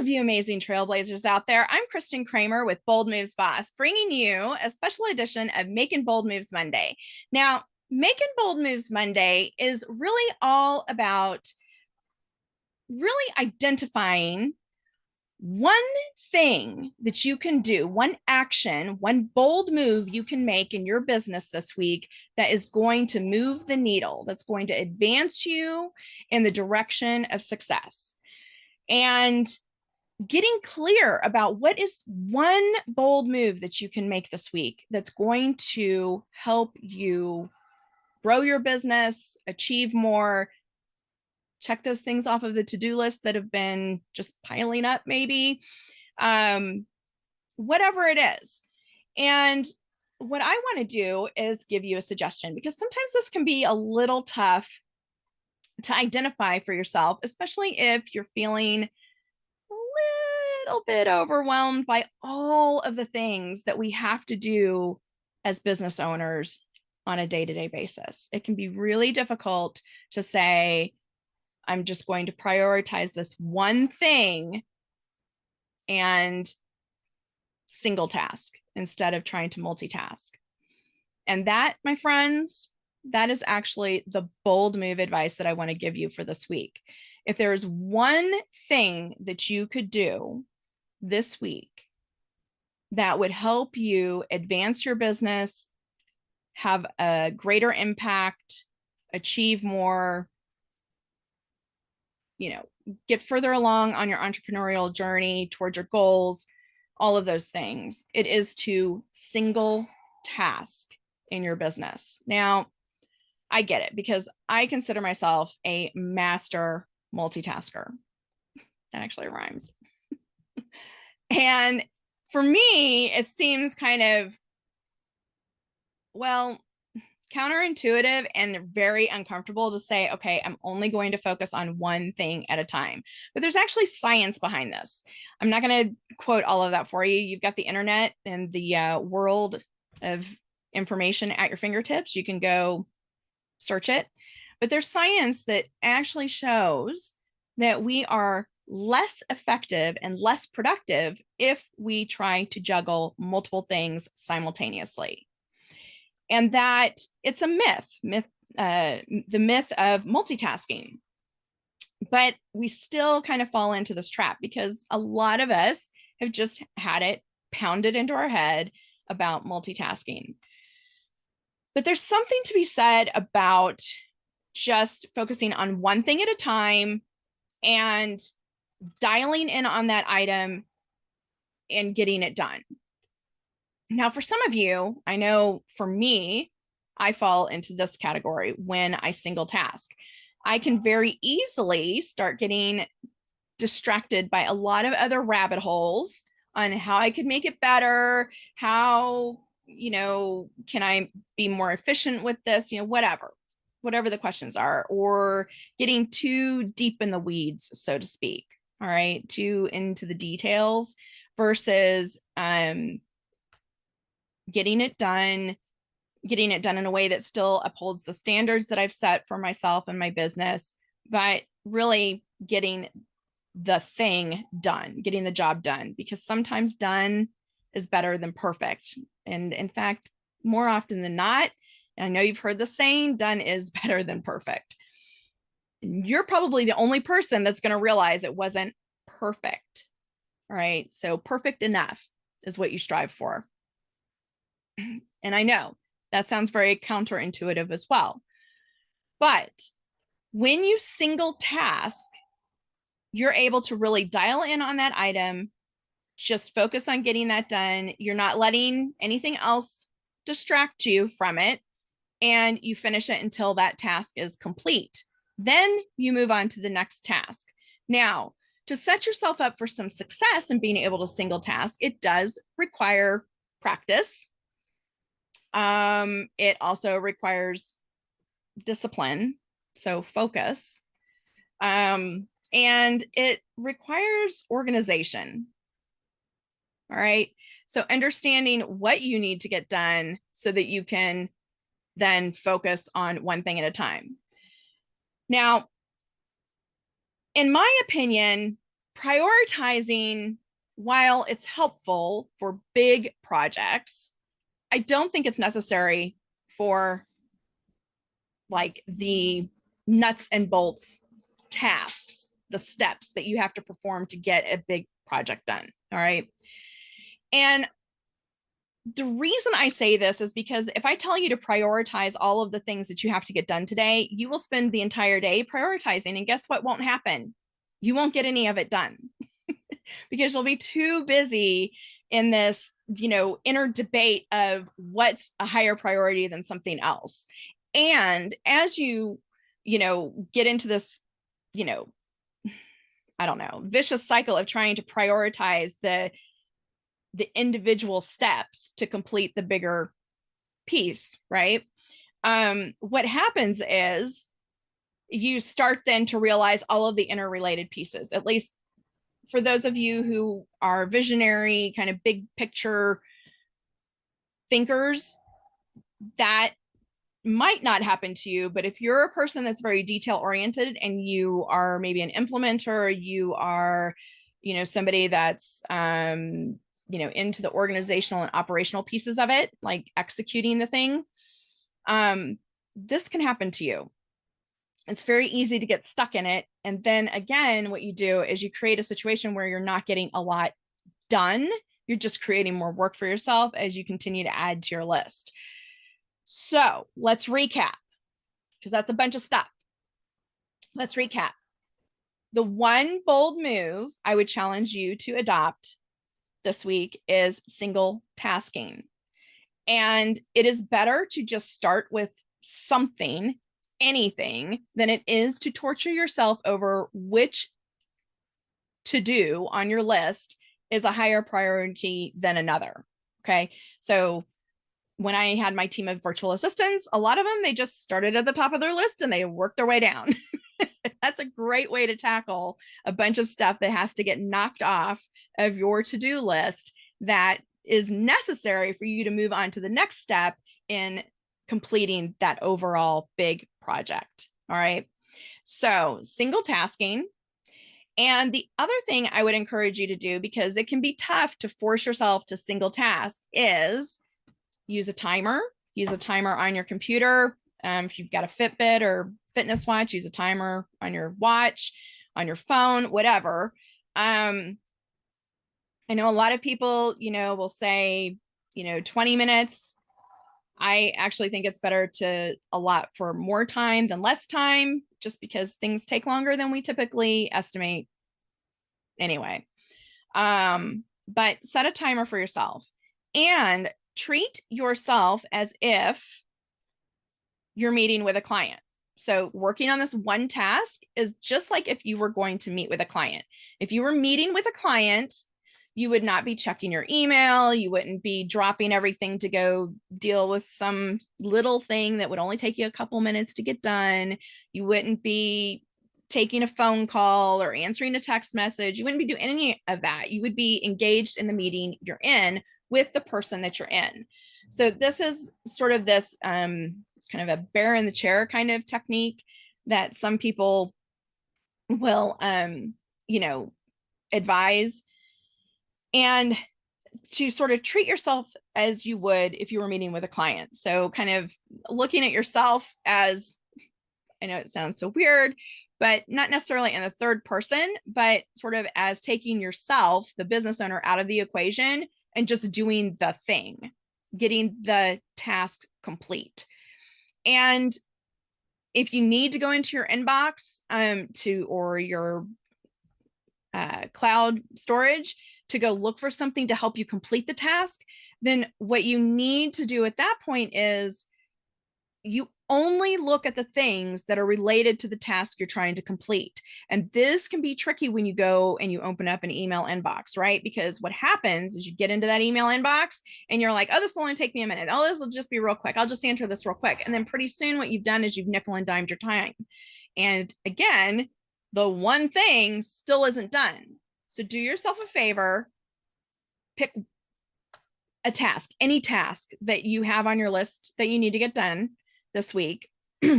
of you amazing trailblazers out there. I'm Kristen Kramer with Bold Moves Boss, bringing you a special edition of Makin Bold Moves Monday. Now, Makin Bold Moves Monday is really all about really identifying one thing that you can do, one action, one bold move you can make in your business this week that is going to move the needle, that's going to advance you in the direction of success. And getting clear about what is one bold move that you can make this week that's going to help you grow your business, achieve more, check those things off of the to-do list that have been just piling up, maybe, whatever it is. And what I want to do is give you a suggestion, because sometimes this can be a little tough to identify for yourself, especially if you're feeling a little bit overwhelmed by all of the things that we have to do as business owners on a day-to-day basis. It can be really difficult to say, I'm just going to prioritize this one thing and single task instead of trying to multitask. And that, my friends, that is actually the bold move advice that I want to give you for this week. If there's one thing that you could do this week that would help you advance your business, have a greater impact, achieve more, get further along on your entrepreneurial journey towards your goals, all of those things, it is to single task in your business. Now, I get it, because I consider myself a master multitasker. That actually rhymes. And for me, it seems kind of, counterintuitive and very uncomfortable to say, okay, I'm only going to focus on one thing at a time. But there's actually science behind this. I'm not going to quote all of that for you. You've got the internet and the world of information at your fingertips. You can go search it. But there's science that actually shows that we are less effective and less productive if we try to juggle multiple things simultaneously. And that it's a myth, the myth of multitasking. But we still kind of fall into this trap, because a lot of us have just had it pounded into our head about multitasking. But there's something to be said about just focusing on one thing at a time and dialing in on that item and getting it done. Now, for some of you, I know for me, I fall into this category when I single task. I can very easily start getting distracted by a lot of other rabbit holes on how I could make it better, how, can I be more efficient with this, whatever the questions are, or getting too deep in the weeds, so to speak. All right, too into the details versus getting it done in a way that still upholds the standards that I've set for myself and my business, but really getting the thing done, getting the job done, because sometimes done is better than perfect. And in fact, more often than not, and I know you've heard the saying, done is better than perfect. You're probably the only person that's going to realize it wasn't perfect. All right. So perfect enough is what you strive for. And I know that sounds very counterintuitive as well. But when you single task, you're able to really dial in on that item, just focus on getting that done. You're not letting anything else distract you from it, and you finish it until that task is complete. Then you move on to the next task. Now, to set yourself up for some success in being able to single task, it does require practice. It also requires discipline, so focus. And it requires organization. All right. So understanding what you need to get done so that you can then focus on one thing at a time. Now, in my opinion, prioritizing, while it's helpful for big projects, I don't think it's necessary for like the nuts and bolts tasks, the steps that you have to perform to get a big project done. All right. And the reason I say this is because if I tell you to prioritize all of the things that you have to get done today, you will spend the entire day prioritizing. And guess what won't happen? You won't get any of it done because you'll be too busy in this, inner debate of what's a higher priority than something else. And as you get into this, I don't know, vicious cycle of trying to prioritize the individual steps to complete the bigger piece, right? What happens is you start then to realize all of the interrelated pieces, at least for those of you who are visionary, kind of big picture thinkers, that might not happen to you. But if you're a person that's very detail oriented and you are maybe an implementer, you are, somebody that's, into the organizational and operational pieces of it, like executing the thing, this can happen to you. It's very easy to get stuck in it. And then again, what you do is you create a situation where you're not getting a lot done. You're just creating more work for yourself as you continue to add to your list. So let's recap, because that's a bunch of stuff. Let's recap. The one bold move I would challenge you to adopt this week is single tasking. And it is better to just start with something, anything, than it is to torture yourself over which to do on your list is a higher priority than another. Okay. So when I had my team of virtual assistants, a lot of them, they just started at the top of their list and they worked their way down. That's a great way to tackle a bunch of stuff that has to get knocked off of your to-do list that is necessary for you to move on to the next step in completing that overall big project. All right. So single tasking. And the other thing I would encourage you to do, because it can be tough to force yourself to single task, is use a timer. Use a timer on your computer. If you've got a Fitbit or fitness watch, use a timer on your watch, on your phone, whatever. I know a lot of people, will say, 20 minutes. I actually think it's better to allot for more time than less time, just because things take longer than we typically estimate anyway. But set a timer for yourself and treat yourself as if you're meeting with a client. So working on this one task is just like if you were going to meet with a client. If you were meeting with a client, you would not be checking your email. You wouldn't be dropping everything to go deal with some little thing that would only take you a couple minutes to get done. You wouldn't be taking a phone call or answering a text message. You wouldn't be doing any of that. You would be engaged in the meeting you're in with the person that you're in. So this is sort of this kind of a bear in the chair kind of technique that some people will, advise, and to sort of treat yourself as you would if you were meeting with a client. So kind of looking at yourself as, I know it sounds so weird, but not necessarily in the third person, but sort of as taking yourself, the business owner, out of the equation and just doing the thing, getting the task complete. And if you need to go into your inbox or your cloud storage to go look for something to help you complete the task, then what you need to do at that point is you only look at the things that are related to the task you're trying to complete. And this can be tricky when you go and you open up an email inbox, right? Because what happens is you get into that email inbox and you're like, oh, this will only take me a minute. Oh, this will just be real quick. I'll just answer this real quick. And then pretty soon what you've done is you've nickel and dimed your time. And again, the one thing still isn't done. So do yourself a favor, pick a task, any task that you have on your list that you need to get done this week.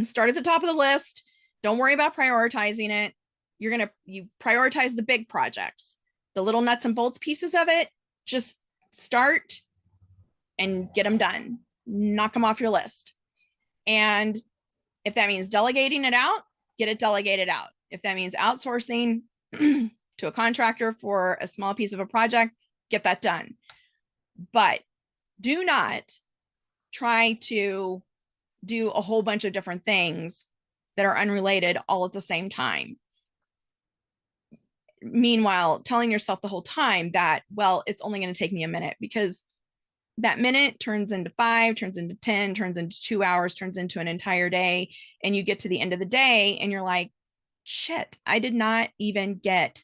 Start at the top of the list. Don't worry about prioritizing it. you prioritize the big projects, the little nuts and bolts pieces of it. Just start and get them done, knock them off your list. And if that means delegating it out, get it delegated out. If that means outsourcing to a contractor for a small piece of a project, get that done. But do not try to do a whole bunch of different things that are unrelated all at the same time. Meanwhile, telling yourself the whole time that, well, it's only going to take me a minute, because that minute turns into 5, turns into 10, turns into 2 hours, turns into an entire day. And you get to the end of the day and you're like, shit, I did not even get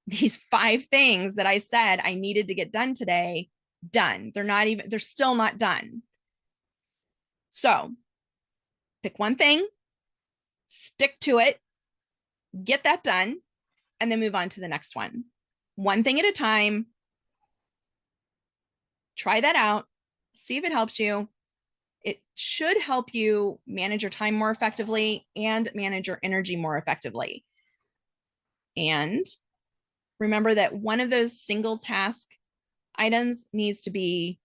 these 5 things that I said I needed to get done today done. They're still not done. So pick one thing, stick to it, get that done, and then move on to the next one. One thing at a time. Try that out. See if it helps you. It should help you manage your time more effectively and manage your energy more effectively. And remember that one of those single task items needs to be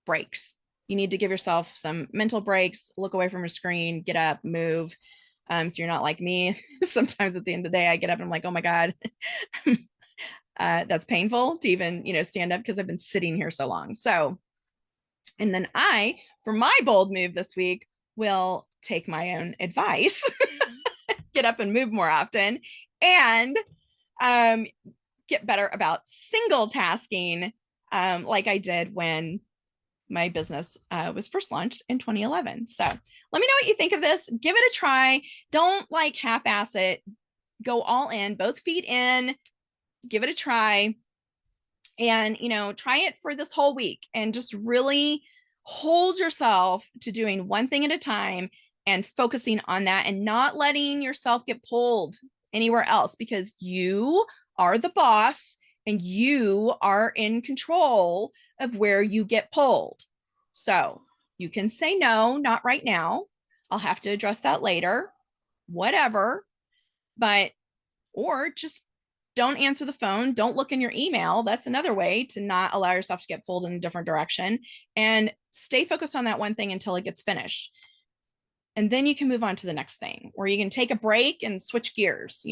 breaks. You need to give yourself some mental breaks, look away from your screen, get up, move. So you're not like me. Sometimes at the end of the day, I get up and I'm like, oh my God, that's painful to even, stand up because I've been sitting here so long. So, and then I, for my bold move this week, will take my own advice, get up and move more often, and get better about single tasking, like I did when my business was first launched in 2011. So let me know what you think of this. Give it a try. Don't like half-ass it. Go all in, both feet in, give it a try. And, try it for this whole week and just really hold yourself to doing one thing at a time and focusing on that and not letting yourself get pulled anywhere else, because you are the boss and you are in control of where you get pulled. So you can say no, not right now. I'll have to address that later, whatever. Or just don't answer the phone. Don't look in your email. That's another way to not allow yourself to get pulled in a different direction, and stay focused on that one thing until it gets finished. And then you can move on to the next thing, or you can take a break and switch gears,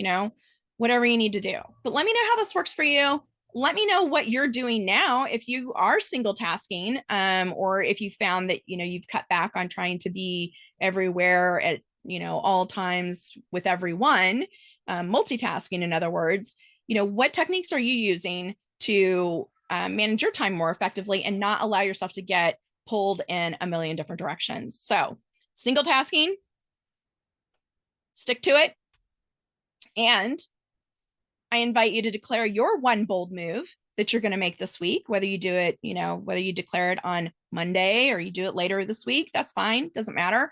whatever you need to do. But let me know how this works for you. Let me know what you're doing now, if you are single tasking, or if you found that, you've cut back on trying to be everywhere at, all times with everyone, multitasking, in other words. What techniques are you using to manage your time more effectively and not allow yourself to get pulled in a million different directions? So single tasking, stick to it. And I invite you to declare your one bold move that you're going to make this week, whether you do it, whether you declare it on Monday or you do it later this week, that's fine. Doesn't matter.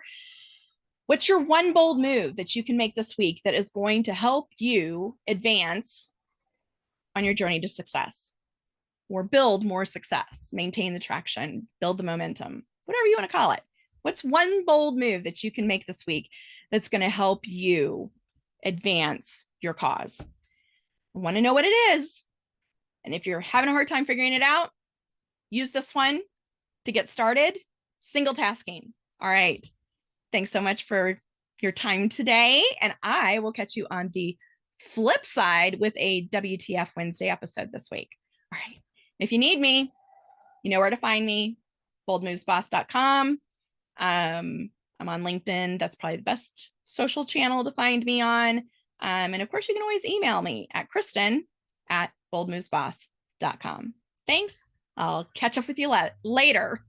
What's your one bold move that you can make this week that is going to help you advance on your journey to success, or build more success, maintain the traction, build the momentum, whatever you want to call it? What's one bold move that you can make this week that's going to help you advance your cause? I want to know what it is. And if you're having a hard time figuring it out, use this one to get started. Single tasking. All right. Thanks so much for your time today. And I will catch you on the flip side with a WTF Wednesday episode this week. All right. If you need me, you know where to find me, boldmovesboss.com. I'm on LinkedIn. That's probably the best social channel to find me on. And of course, you can always email me at Kristen@boldmovesboss.com. Thanks. I'll catch up with you later.